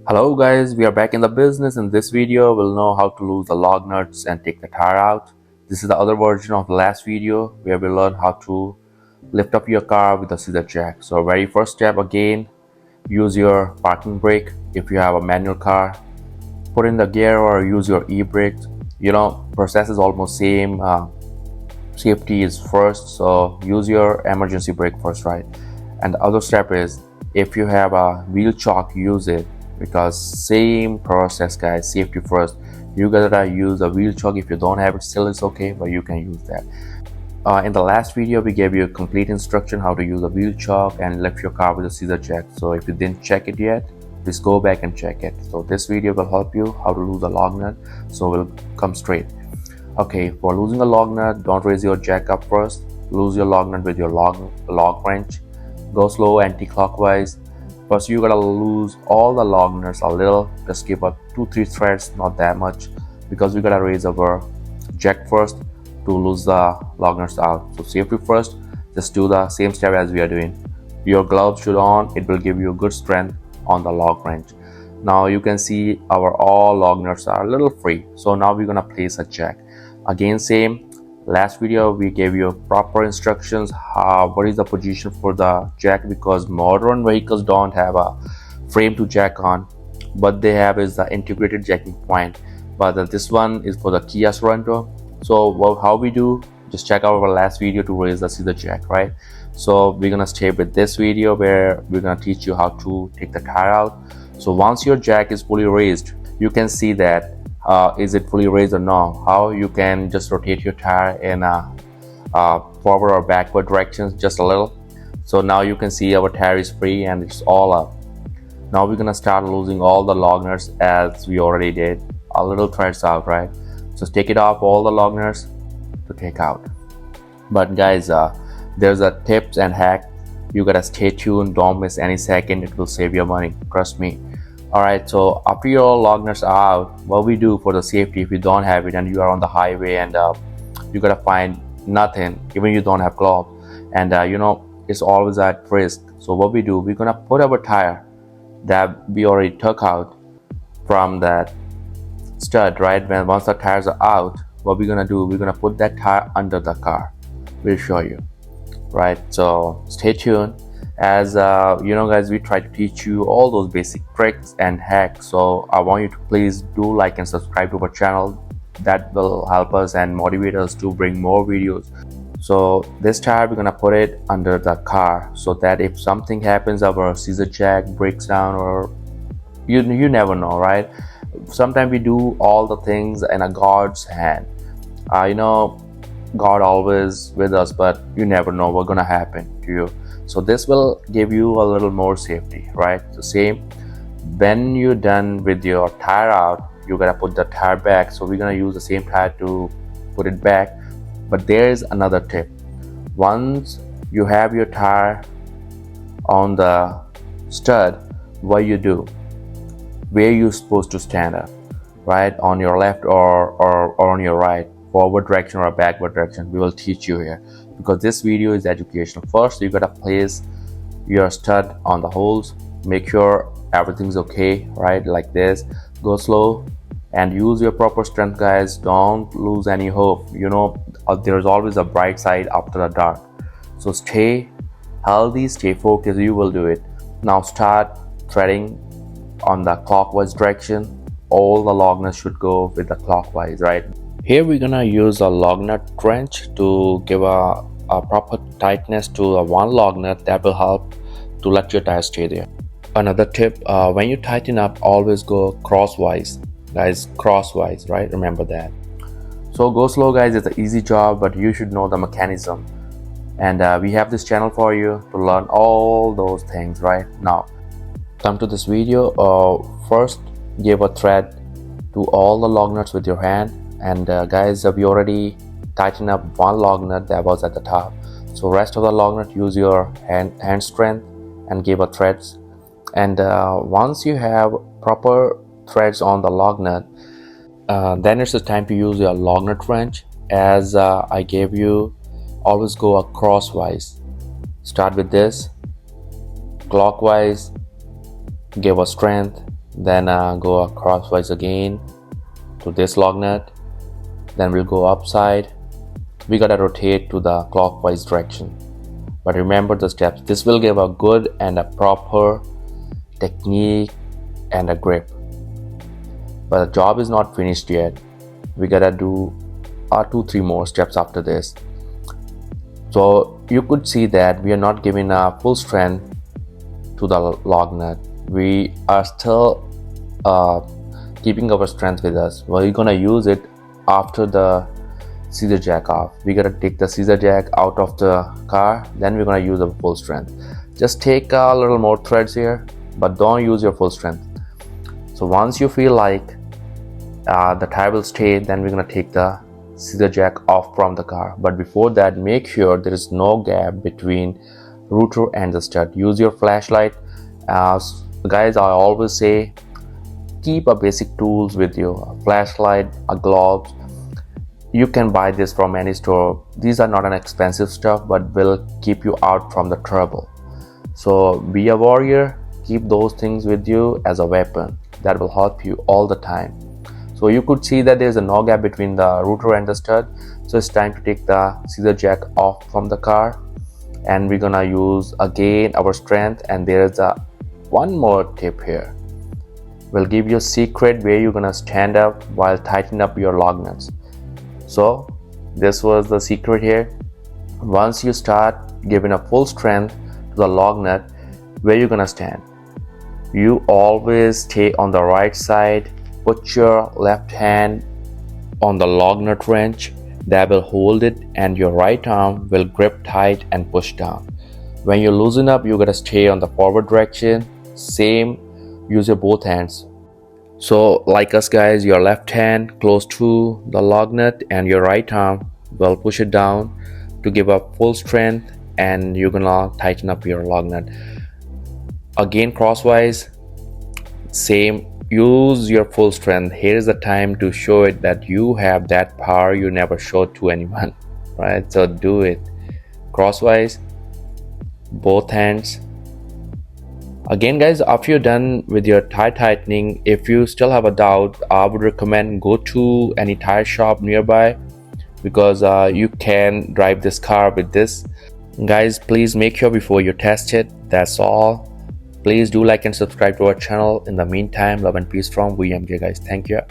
Hello guys, we are back in the business. In this video, we'll know how to lose the lug nuts and take the tire out. This is the other version of the last video where we learn how to lift up your car with a scissor jack. So very first step again, use your parking brake. If you have a manual car, put in the gear or use your e-brake. Process is almost same. Safety is first, so use your emergency brake first, right? And the other step is, if you have a wheel chock, use it, because same process guys, safety first. You gotta use a wheel chock. If you don't have it, still it's okay, but you can use that. In the last video we gave you a complete instruction how to use a wheel chock and lift your car with a scissor jack. So if you didn't check it yet, please go back and check it. So this video will help you how to lose a lug nut, so we'll come straight. Okay, for losing a lug nut, don't raise your jack up first. Lose your lug nut with your log wrench. Go slow anti-clockwise. First you gotta lose all the lug nuts a little. Just keep up 2-3 threads, not that much, because we gotta raise our jack first to lose the lug nuts out. So safety first, just do the same step as we are doing. Your gloves should on, it will give you good strength on the log wrench. Now you can see our all lug nuts are a little free. So now we're gonna place a jack. Again, same. Last video we gave you proper instructions what is the position for the jack, because modern vehicles don't have a frame to jack on. What they have is the integrated jacking point, but this one is for the Kia Sorento. So how we do, just check out our last video to raise the scissor jack, right? So we're gonna stay with this video where we're gonna teach you how to take the tire out. So once your jack is fully raised, you can see that is it fully raised or no. How you can just rotate your tire in a forward or backward directions just a little. So now you can see our tire is free and it's all up. Now we're gonna start losing all the lug nuts as we already did. A little threads out, right? So take it off, all the lug nuts to take out. But guys, there's a tips and hack. You gotta stay tuned, don't miss any second. It will save your money, trust me. Alright, so after your lug nuts are out, what we do for the safety, if you don't have it and you are on the highway and you gotta find nothing, even you don't have gloves, and it's always at risk. So what we do, we're gonna put our tire that we already took out from that stud, right? Once the tires are out, what we're gonna do, we're gonna put that tire under the car. We'll show you, right? So stay tuned. As guys, we try to teach you all those basic tricks and hacks. So I want you to please do like and subscribe to our channel. That will help us and motivate us to bring more videos. So this tire, we're gonna put it under the car, so that if something happens, our scissor jack breaks down, or you never know, right? Sometimes we do all the things in a God's hand. God always with us, but you never know what's gonna happen to you. So this will give you a little more safety, right? The same, when you're done with your tire out, you gotta put the tire back. So we're gonna use the same tire to put it back. But there's another tip. Once you have your tire on the stud, what you do, where you're supposed to stand up, right? On your left or on your right, forward direction or backward direction. We will teach you here, because this video is educational. First you gotta place your stud on the holes, make sure everything's okay, right? Like this. Go slow and use your proper strength, guys. Don't lose any hope. There's always a bright side after the dark. So stay healthy, stay focused, you will do it. Now start threading on the clockwise direction. All the lug nuts should go with the clockwise, right? Here we're gonna use a lug nut wrench to give a proper tightness to the one lug nut. That will help to let your tire stay there. Another tip, when you tighten up, always go crosswise, guys. Crosswise, right? Remember that. So go slow, guys. It's an easy job, but you should know the mechanism, and we have this channel for you to learn all those things. Right now, come to this video. First give a thread to all the lug nuts with your hand. And guys, we already tightened up one lug nut that was at the top. So rest of the lug nut, use your hand strength and give a threads. And once you have proper threads on the lug nut, then it's the time to use your lug nut wrench. As I gave you, always go crosswise. Start with this, clockwise, give a strength, then go crosswise again to this lug nut, then we'll go upside. We gotta rotate to the clockwise direction, but remember the steps. This will give a good and a proper technique and a grip. But the job is not finished yet. We gotta do 2-3 more steps after this. So you could see that we are not giving a full strength to the lug nut. We are still keeping our strength with us. We're gonna use it after the scissor jack off. We gotta take the scissor jack out of the car, then we're gonna use the full strength. Just take a little more threads here, but don't use your full strength. So once you feel like the tire will stay, then we're gonna take the scissor jack off from the car. But before that, make sure there is no gap between rotor and the stud. Use your flashlight. Guys, I always say keep a basic tools with you, a flashlight, a gloves. You can buy this from any store. These are not an expensive stuff, but will keep you out from the trouble. So be a warrior, keep those things with you as a weapon. That will help you all the time. So you could see that there's a no gap between the rotor and the stud. So it's time to take the scissor jack off from the car, and we're gonna use again our strength. And there is a one more tip here. We'll give you a secret where you're gonna stand up while tightening up your lug nuts. So this was the secret here. Once you start giving a full strength to the lug nut, where you're gonna stand, you always stay on the right side. Put your left hand on the lug nut wrench that will hold it, and your right arm will grip tight and push down. When you loosen up, you gotta stay on the forward direction. Same, use your both hands. So like us guys, your left hand close to the lug nut and your right arm will push it down to give up full strength, and you're gonna tighten up your lug nut. Again crosswise, same, use your full strength. Here's the time to show it that you have that power you never showed to anyone, right? So do it crosswise, both hands. Again guys, after you're done with your tire tightening, if you still have a doubt, I would recommend go to any tire shop nearby, because you can drive this car with this. Guys, please make sure before you test it. That's all. Please do like and subscribe to our channel. In the meantime, love and peace from VMJ guys. Thank you.